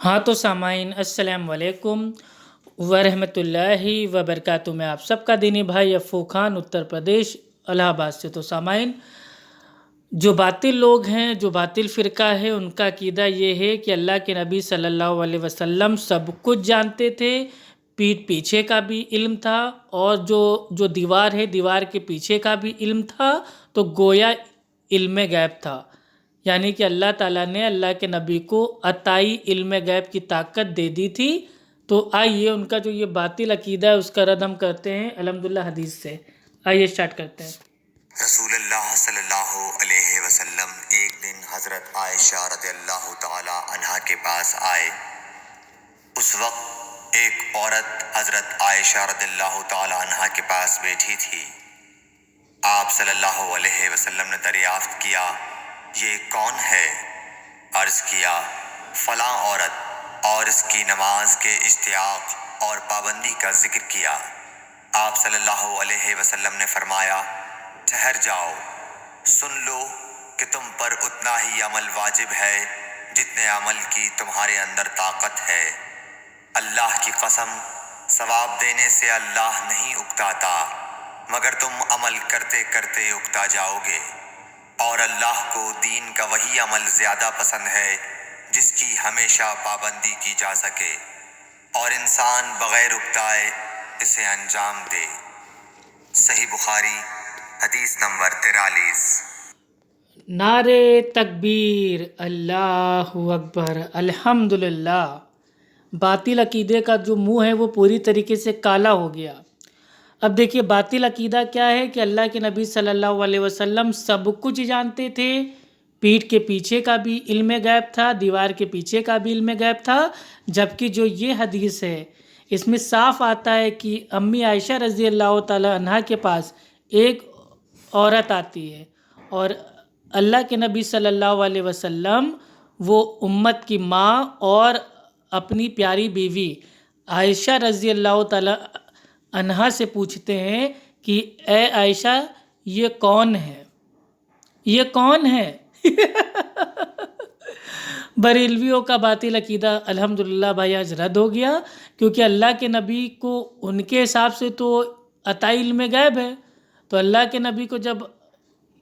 हाँ तो सामाइन अस्सलाम वालेकुम वरहमतुल्लाहि वबरकातुहू। मैं आप सबका दीनी भाई अफ़ू खान, उत्तर प्रदेश इलाहाबाद से। तो सामाइन, जो बातिल लोग हैं, जो बातिल फ़िरका है, उनका अकीदा ये है कि अल्लाह के नबी सल्लल्लाहु अलैहि वसल्लम सब कुछ जानते थे, पीठ पीछे का भी इल्म था, और जो जो दीवार है, दीवार के पीछे का भी इल्म था, तो गोया इल्म गैब था। यानी कि अल्लाह ताला ने अल्लाह के नबी को अताई इल्म गैब की ताकत दे दी थी। तो आइए उनका जो ये बातिल अकीदा है उसका रद्द हम करते हैं अल्हम्दुलिल्लाह हदीस से। आइए स्टार्ट करते हैं। रसूलुल्लाह सल्लल्लाहु अलैहि वसल्लम एक दिन हज़रत आयशा रज़ियल्लाहु ताला अन्हा के पास आए। उस वक्त एक औरत हज़रत आयशा रज़ियल्लाहु ताला अन्हा के पास बैठी थी। आप सल्लल्लाहु अलैहि वसल्लम ने दरियाफ्त किया, ये कौन है? अर्ज़ किया, फ़लाँ औरत, और इसकी नमाज के इश्तियाक और पाबंदी का जिक्र किया। आप सल्लल्लाहु अलैहि वसल्लम ने फरमाया, ठहर जाओ, सुन लो कि तुम पर उतना ही अमल वाजिब है जितने अमल की तुम्हारे अंदर ताकत है। अल्लाह की कसम, सवाब देने से अल्लाह नहीं उकताता, मगर तुम अमल करते करते उकता जाओगे। और अल्लाह को दीन का वही अमल ज़्यादा पसंद है जिसकी हमेशा पाबंदी की जा सके, और इंसान बग़ैर उकताए इसे अंजाम दे। सही बुखारी हदीस नंबर 43। नारे तकबीर, अल्लाहु अकबर, अल्हम्दुलिल्लाह। बातिल अकीदे का जो मुंह है वो पूरी तरीके से काला हो गया। अब देखिए बातिल अकीदा क्या है कि अल्लाह के नबी सल्लल्लाहु अलैहि वसल्लम सब कुछ जानते थे, पीठ के पीछे का भी इल्म गैब था, दीवार के पीछे का भी इल्म गैब था। जबकि जो ये हदीस है इसमें साफ आता है कि अम्मी आयशा रज़ी अल्लाह ताला अन्हा के पास एक औरत आती है, और अल्लाह के नबी सल्लल्लाहु अलैहि वसल्लम वो उम्मत की माँ और अपनी प्यारी बीवी आयशा रज़ी अल्लाह ताला अन्हा से पूछते हैं कि ए आयशा, ये कौन है? ये कौन है? बरेलवियों का बातिल अकीदा अल्हम्दुलिल्लाह भाई आज रद्द हो गया, क्योंकि अल्लाह के नबी को उनके हिसाब से तो अताई इल्म गैब है। तो अल्लाह के नबी को जब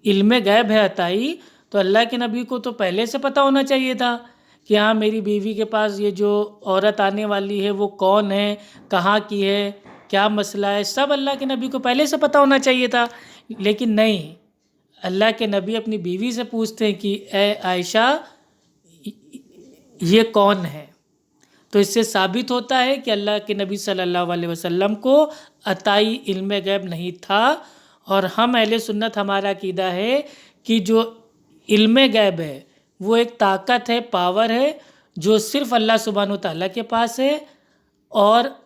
इल्म गैब है अताई, तो अल्लाह के नबी को तो पहले से पता होना चाहिए था कि हाँ मेरी बीवी के पास ये जो औरत आने वाली है वो कौन है, कहाँ की है, क्या मसला है, सब अल्लाह के नबी को पहले से पता होना चाहिए था। लेकिन नहीं, अल्लाह के नबी अपनी बीवी से पूछते हैं कि ए आयशा, ये कौन है? तो इससे साबित होता है कि अल्लाह के नबी सल्लल्लाहु अलैहि वसल्लम को अताई इल्म गैब नहीं था। और हम अहले सुन्नत, हमारा अकीदा है कि जो इल्म गैब है वो एक ताकत है, पावर है, जो सिर्फ़ अल्लाह सुब्हानो ताला के पास है। और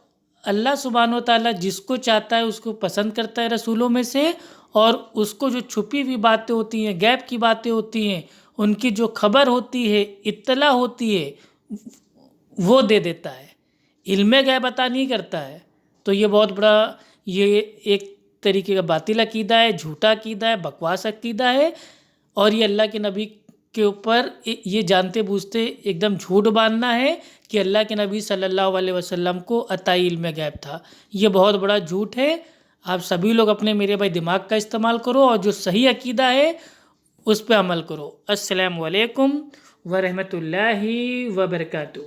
अल्लाह सुब्हानो ताला जिसको चाहता है उसको पसंद करता है रसूलों में से, और उसको जो छुपी हुई बातें होती हैं, गैब की बातें होती हैं, उनकी जो खबर होती है, इत्तला होती है, वो दे देता है। इल्म गैब अता नहीं करता है। तो ये बहुत बड़ा, ये एक तरीके का बातिल अकीदा है, झूठा अकीदा है, बकवास अकीदा है। और ये अल्लाह के नबी के ऊपर ये जानते बूझते एकदम झूठ बांधना है कि अल्लाह के नबी सल्लल्लाहु अलैहि वसल्लम को अताई इल्म गैब था। ये बहुत बड़ा झूठ है। आप सभी लोग अपने मेरे भाई दिमाग का इस्तेमाल करो और जो सही अकीदा है उस पर अमल करो। अस्सलामु अलैकुम वरहमतुल्लाहि वबरकातुहू।